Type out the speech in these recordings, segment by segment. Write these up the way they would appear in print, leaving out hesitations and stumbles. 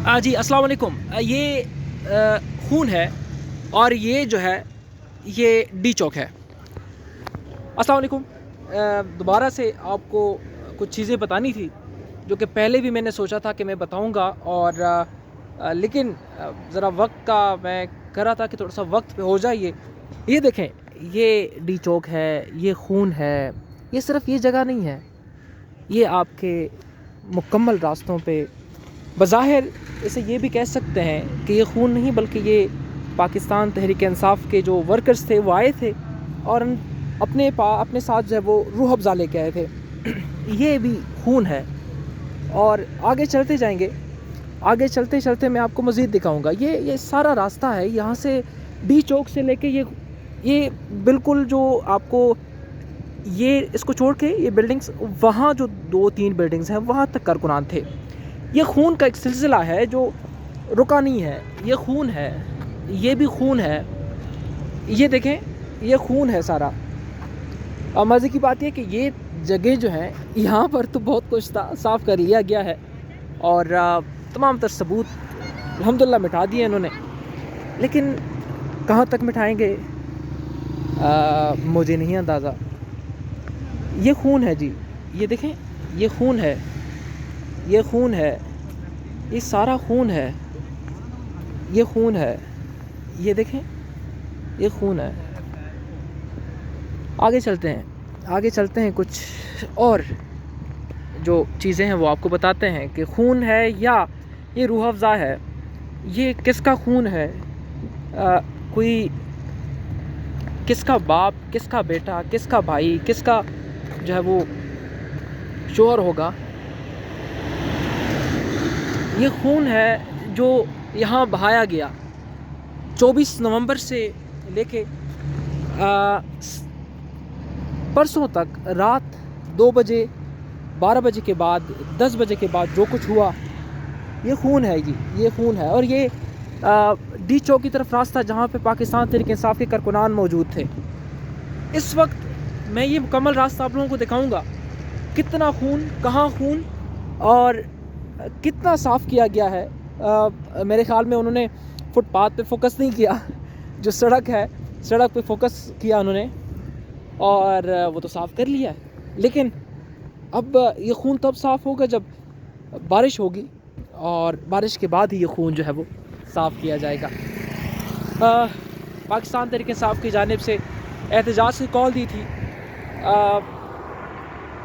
जी अस्सलाम वालेकुम। ये खून है और ये जो है ये डी चौक है। अस्सलाम वालेकुम। दोबारा से आपको कुछ चीज़ें बतानी थी जो कि पहले भी मैंने सोचा था कि मैं बताऊंगा और लेकिन ज़रा वक्त का मैं कर रहा था कि थोड़ा सा वक्त पे हो जाइए। ये देखें, ये डी चौक है, ये खून है। ये सिर्फ ये जगह नहीं है, ये आपके मुकम्मल रास्तों पे बज़ाहिर इसे ये भी कह सकते हैं कि ये खून नहीं बल्कि ये पाकिस्तान तहरीक इंसाफ के जो वर्कर्स थे वो आए थे और अपने साथ जो है वो रूह अफ़ज़ा लेके आए थे। ये भी खून है और आगे चलते जाएंगे। आगे चलते चलते मैं आपको मज़ीद दिखाऊंगा। ये सारा रास्ता है यहाँ से डी चौक से लेके ये बिल्कुल जो आपको ये इसको छोड़ के ये बिल्डिंग्स वहाँ जो 2-3 बिल्डिंग्स हैं वहाँ तक कारकुनान थे। ये खून का एक सिलसिला है जो रुका नहीं है। ये खून है, ये भी खून है। ये देखें, ये खून है सारा। और मज़े की बात यह कि ये जगह जो है यहाँ पर तो बहुत कुछ साफ़ कर लिया गया है और तमाम तर सबूत अल्हम्दुलिल्लाह मिटा दिए इन्होंने, लेकिन कहाँ तक मिटाएंगे मुझे नहीं अंदाज़ा। ये खून है जी, ये देखें, ये खून है, ये खून है, ये सारा खून है, ये खून है। ये देखें, ये खून है। आगे चलते हैं, आगे चलते हैं, कुछ और जो चीज़ें हैं वो आपको बताते हैं कि खून है या ये रूह अफ़ज़ा है। ये किसका खून है? कोई किसका बाप, किसका बेटा, किसका भाई, किसका जो है वो शोहर होगा। ये खून है जो यहाँ बहाया गया 24 नवंबर से लेके परसों तक रात 2 बजे, 12 बजे के बाद, 10 बजे के बाद जो कुछ हुआ, ये खून है जी, ये खून है। और ये डी चौक की तरफ रास्ता जहाँ पे पाकिस्तान तहरीक इंसाफ के कारकुनान मौजूद थे। इस वक्त मैं ये मुकम्मल रास्ता आप लोगों को दिखाऊंगा, कितना खून, कहाँ खून और कितना साफ़ किया गया है। मेरे ख़्याल में उन्होंने फुटपाथ पे फोकस नहीं किया, जो सड़क है सड़क पे फोकस किया उन्होंने और वो तो साफ़ कर लिया है। लेकिन अब ये खून तब साफ़ होगा जब बारिश होगी और बारिश के बाद ही ये खून जो है वो साफ़ किया जाएगा। पाकिस्तान तहरीक इंसाफ की जानिब से एहतजाज की कॉल दी थी।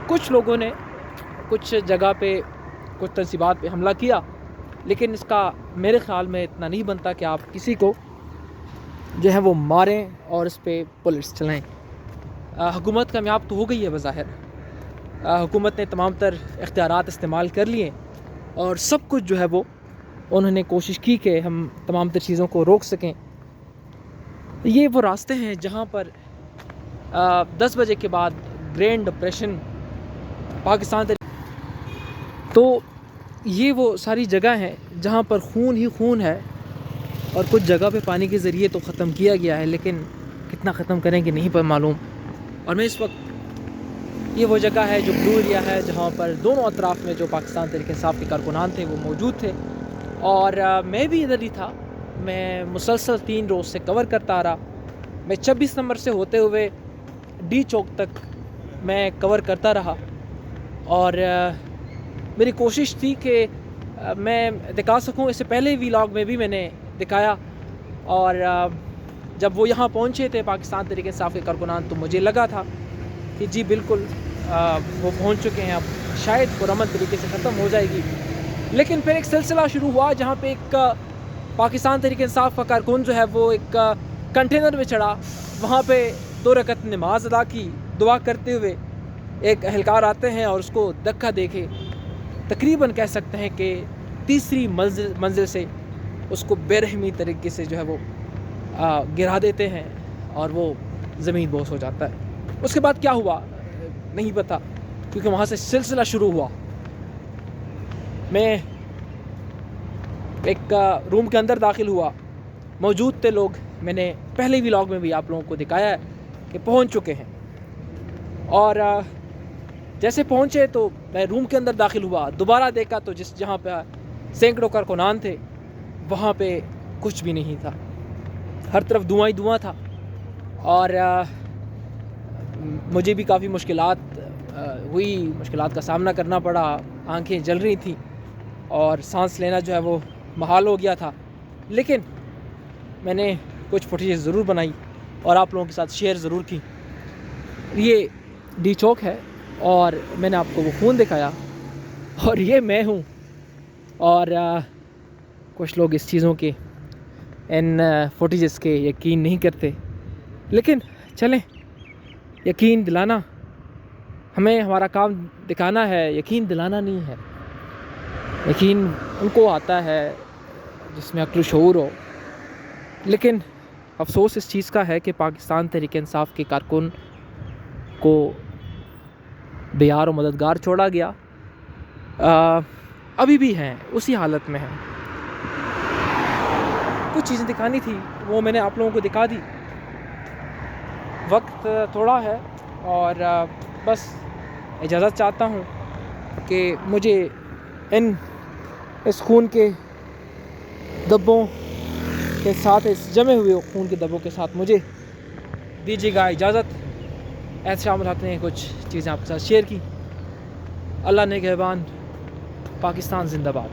कुछ लोगों ने कुछ जगह पे, कुछ तंसीबात पे हमला किया, लेकिन इसका मेरे ख़्याल में इतना नहीं बनता कि आप किसी को जो है वो मारें और इस पर पुलिस चलाएँ। हुकूमत कामयाब तो हो गई है बज़ाहिर। हुकूमत ने तमाम तर इख्तियारात इस्तेमाल कर लिए और सब कुछ जो है वो उन्होंने कोशिश की कि हम तमाम तर चीज़ों को रोक सकें। ये वो रास्ते हैं जहाँ पर 10 बजे के बाद ग्रैंड डिप्रेशन पाकिस्तान, तो ये वो सारी जगह हैं जहाँ पर खून ही खून है। और कुछ जगह पे पानी के ज़रिए तो ख़त्म किया गया है, लेकिन कितना ख़त्म करेंगे नहीं पर मालूम। और मैं इस वक्त, ये वो जगह है जो ब्लू एरिया है जहाँ पर दोनों अतराफ़ में जो पाकिस्तान तहरीक इंसाफ के कारकुनान थे वो मौजूद थे और मैं भी इधर ही था। मैं मुसलसल 3 रोज़ से कवर करता आ रहा। मैं 26 नंबर से होते हुए डी चौक तक मैं कवर करता रहा और मेरी कोशिश थी कि मैं दिखा सकूं। इससे पहले व्लॉग में भी मैंने दिखाया और जब वो यहाँ पहुँचे थे पाकिस्तान तहरीक इंसाफ के कारकुनान, तो मुझे लगा था कि जी बिल्कुल वो पहुँच चुके हैं, अब शायद पुरअमन तरीके से ख़त्म हो जाएगी। लेकिन फिर एक सिलसिला शुरू हुआ जहाँ पे एक पाकिस्तान तहरीक इंसाफ का कारकुन जो है वो एक कंटेनर में चढ़ा, वहाँ पे 2 रकत नमाज अदा की, दुआ करते हुए एक अहलकार आते हैं और उसको धक्का देके तकरीबन कह सकते हैं कि तीसरी मंजिल से उसको बेरहमी तरीके से जो है वो गिरा देते हैं और वो ज़मीन बोस हो जाता है। उसके बाद क्या हुआ नहीं पता, क्योंकि वहाँ से सिलसिला शुरू हुआ। मैं एक रूम के अंदर दाखिल हुआ, मौजूद थे लोग। मैंने पहले व्लॉग में भी आप लोगों को दिखाया है कि पहुँच चुके हैं और जैसे पहुँचे तो मैं रूम के अंदर दाखिल हुआ, दोबारा देखा तो जहाँ पे सैकड़ों कारकुनान थे, वहाँ पे कुछ भी नहीं था, हर तरफ धुआं ही धुआं था। और मुझे भी काफ़ी मुश्किलात का सामना करना पड़ा, आंखें जल रही थी और सांस लेना जो है वो महाल हो गया था। लेकिन मैंने कुछ फुटेज ज़रूर बनाई और आप लोगों के साथ शेयर ज़रूर की। ये डी चौक है और मैंने आपको वो खून दिखाया और ये मैं हूँ। और कुछ लोग इस चीज़ों के, इन फुटेजेस के यकीन नहीं करते, लेकिन चलें, यकीन दिलाना हमें हमारा काम दिखाना है, यकीन दिलाना नहीं है। यकीन उनको आता है जिसमें अक्ल शऊर हो। लेकिन अफसोस इस चीज़ का है कि पाकिस्तान तहरीक-ए-इंसाफ के कारकुन को बेयार और मददगार छोड़ा गया, अभी भी हैं, उसी हालत में हैं। कुछ चीज़ें दिखानी थी वो मैंने आप लोगों को दिखा दी। वक्त थोड़ा है और बस इजाज़त चाहता हूँ कि मुझे इस खून के धब्बों के साथ, इस जमे हुए खून के धब्बों के साथ मुझे दीजिएगा इजाज़त। ऐसे शामिल होते हैं, कुछ चीज़ें आपके साथ शेयर की। अल्लाह नेगहबान, पाकिस्तान जिंदाबाद।